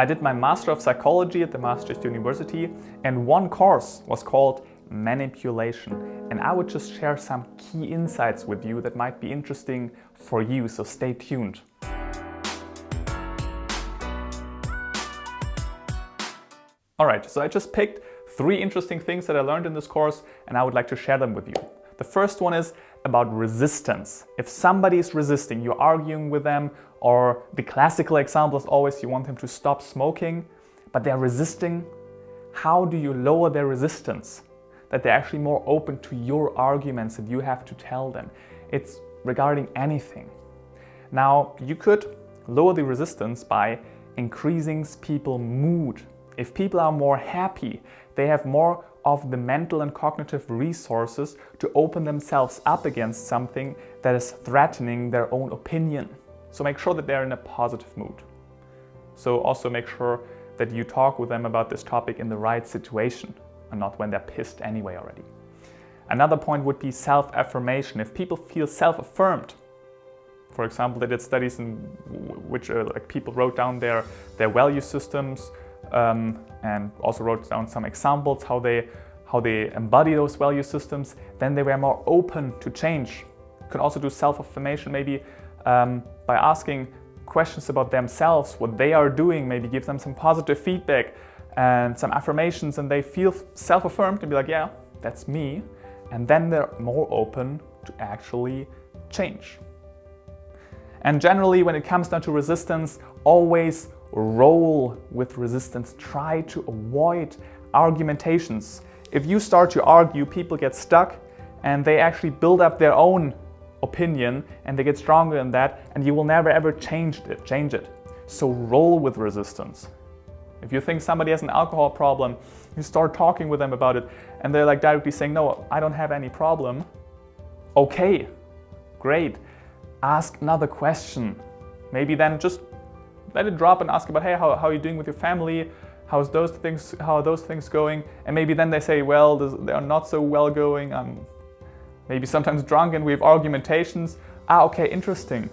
I did my Master of Psychology at the Maastricht University, and one course was called Manipulation. And I would just share some key insights with you that might be interesting for you, so stay tuned. Alright, so I just picked 3 interesting things that I learned in this course, and I would like to share them with you. The first one is about resistance. If somebody is resisting, you're arguing with them, or the classical example is always you want them to stop smoking, but they're resisting, how do you lower their resistance? That they're actually more open to your arguments that you have to tell them. It's regarding anything. Now, you could lower the resistance by increasing people's mood. If people are more happy, they have more of the mental and cognitive resources to open themselves up against something that is threatening their own opinion. So make sure that they're in a positive mood. So also make sure that you talk with them about this topic in the right situation and not when they're pissed anyway already. Another point would be self-affirmation. If people feel self-affirmed, for example, they did studies in which people wrote down their value systems, and also wrote down some examples how they embody those value systems, then they were more open to change. You can also do self-affirmation maybe by asking questions about themselves, what they are doing, maybe give them some positive feedback and some affirmations, and they feel self-affirmed and be like, yeah, that's me. And then they're more open to actually change. And generally, when it comes down to resistance, always roll with resistance. Try to avoid argumentations. If you start to argue, people get stuck and they actually build up their own opinion and they get stronger in that, and you will never ever change it. So roll with resistance. If you think somebody has an alcohol problem, you start talking with them about it and they're like directly saying, no, I don't have any problem. Okay, great. Ask another question. Maybe then just let it drop and ask about, hey, how are you doing with your family? How are those things going? And maybe then they say, well, they are not so well going. I'm maybe sometimes drunk and we have argumentations. Okay, interesting.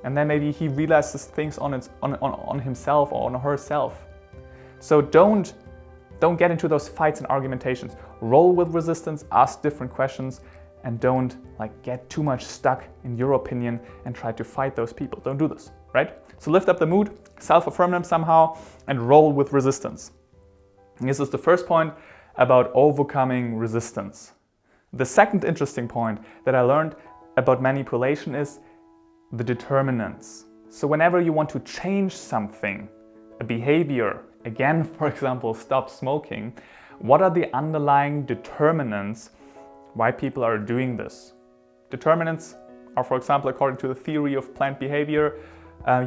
And then maybe he realizes things on himself or on herself. So don't get into those fights and argumentations. Roll with resistance, ask different questions, and don't get too much stuck in your opinion and try to fight those people. Don't do this, right? So lift up the mood, self-affirm them somehow, and roll with resistance. And this is the first point about overcoming resistance. The second interesting point that I learned about manipulation is the determinants. So whenever you want to change something, a behavior, again, for example, stop smoking, what are the underlying determinants why people are doing this? Determinants are, for example, according to the theory of planned behavior,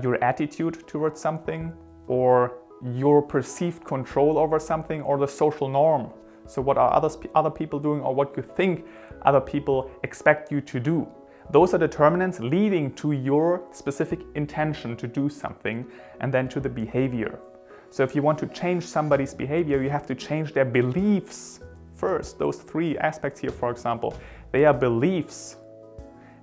your attitude towards something, or your perceived control over something, or the social norm. So what are other people doing, or what you think other people expect you to do. Those are determinants leading to your specific intention to do something and then to the behavior. So if you want to change somebody's behavior, you have to change their beliefs first. Those 3 aspects here, for example, they are beliefs.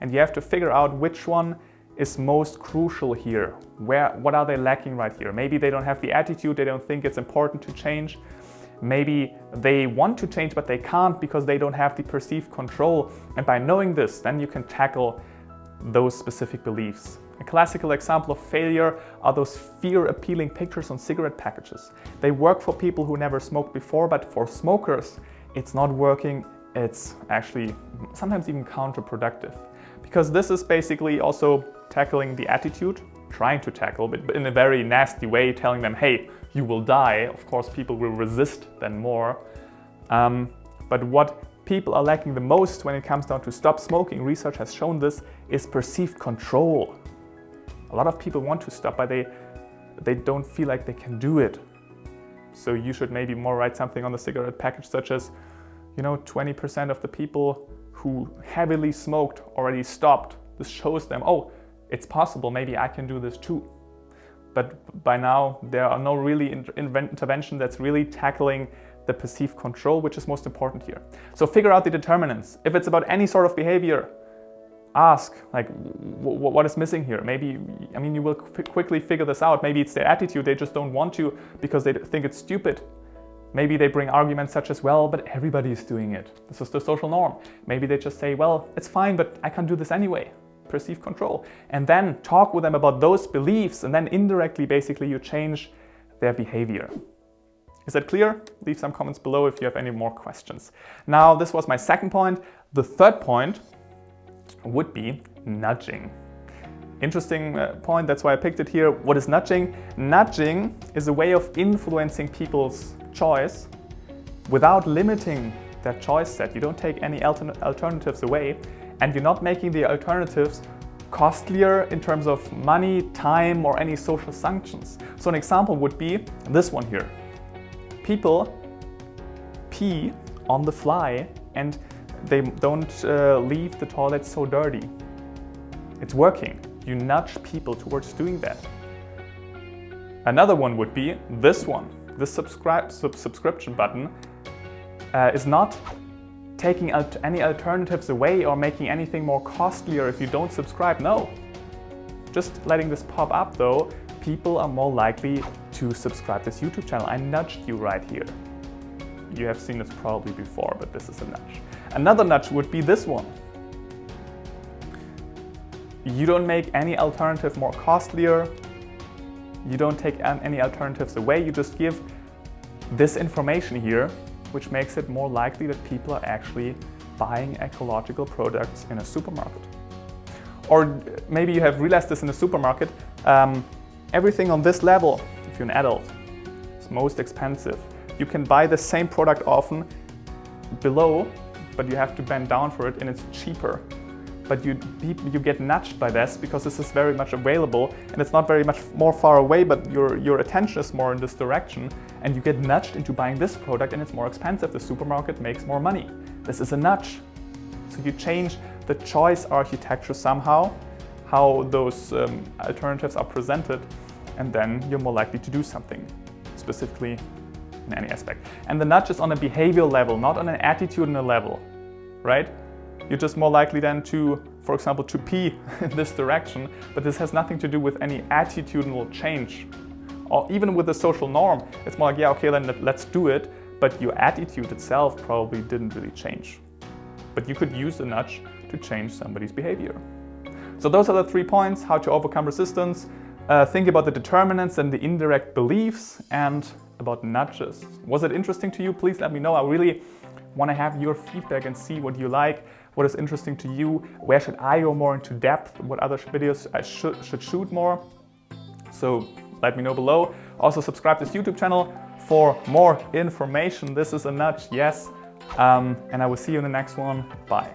And you have to figure out which one is most crucial here. What are they lacking right here? Maybe they don't have the attitude, they don't think it's important to change. Maybe they want to change, but they can't because they don't have the perceived control. And by knowing this, then you can tackle those specific beliefs. A classical example of failure are those fear-appealing pictures on cigarette packages. They work for people who never smoked before, but for smokers, it's not working. It's actually sometimes even counterproductive. Because this is basically also tackling the attitude, trying to tackle, but in a very nasty way, telling them, hey, you will die. Of course, people will resist then more. But what people are lacking the most when it comes down to stop smoking, research has shown this, is perceived control. A lot of people want to stop, but they don't feel like they can do it. So you should maybe more write something on the cigarette package such as, 20% of the people who heavily smoked already stopped. This shows them, oh, it's possible, maybe I can do this too. But by now, there are no really intervention that's really tackling the perceived control, which is most important here. So figure out the determinants. If it's about any sort of behavior, ask, like, what is missing here? Maybe, I mean, you will quickly figure this out. Maybe it's their attitude, they just don't want to because they think it's stupid. Maybe they bring arguments such as, well, but everybody is doing it. This is the social norm. Maybe they just say, well, it's fine, but I can't do this anyway. Perceived control. And then talk with them about those beliefs, and then indirectly, basically, you change their behavior. Is that clear? Leave some comments below if you have any more questions. Now, this was my second point. The third point would be nudging. Interesting point, that's why I picked it here. What is nudging? Nudging is a way of influencing people's choice without limiting their choice set. You don't take any alternatives away, and you're not making the alternatives costlier in terms of money, time, or any social sanctions. So an example would be this one here. People pee on the fly and they don't leave the toilet so dirty. It's working. You nudge people towards doing that. Another one would be this one. This subscription button is not taking any alternatives away or making anything more costlier if you don't subscribe. No. Just letting this pop up though, people are more likely to subscribe to this YouTube channel. I nudged you right here. You have seen this probably before, but this is a nudge. Another nudge would be this one. You don't make any alternative more costlier. You don't take any alternatives away. You just give this information here, which makes it more likely that people are actually buying ecological products in a supermarket. Or maybe you have realized this in a supermarket. Everything on this level, if you're an adult, is most expensive. You can buy the same product often below, but you have to bend down for it and it's cheaper. But you get nudged by this because this is very much available and it's not very much more far away, but your attention is more in this direction and you get nudged into buying this product and it's more expensive. The supermarket makes more money. This is a nudge. So you change the choice architecture somehow, how those alternatives are presented, and then you're more likely to do something, specifically in any aspect. And the nudge is on a behavioral level, not on an attitudinal level, right? You're just more likely then to, for example, to pee in this direction, but this has nothing to do with any attitudinal change. Or even with the social norm, it's more like, yeah, okay, then let's do it, but your attitude itself probably didn't really change. But you could use the nudge to change somebody's behavior. So those are the 3 points: how to overcome resistance, think about the determinants and the indirect beliefs, and about nudges. Was it interesting to you? Please let me know. I really want to have your feedback and see what you like, what is interesting to you, where should I go more into depth, what other videos I should shoot more. So let me know below. Also subscribe to this YouTube channel for more information. This is a nudge, yes. And I will see you in the next one. Bye.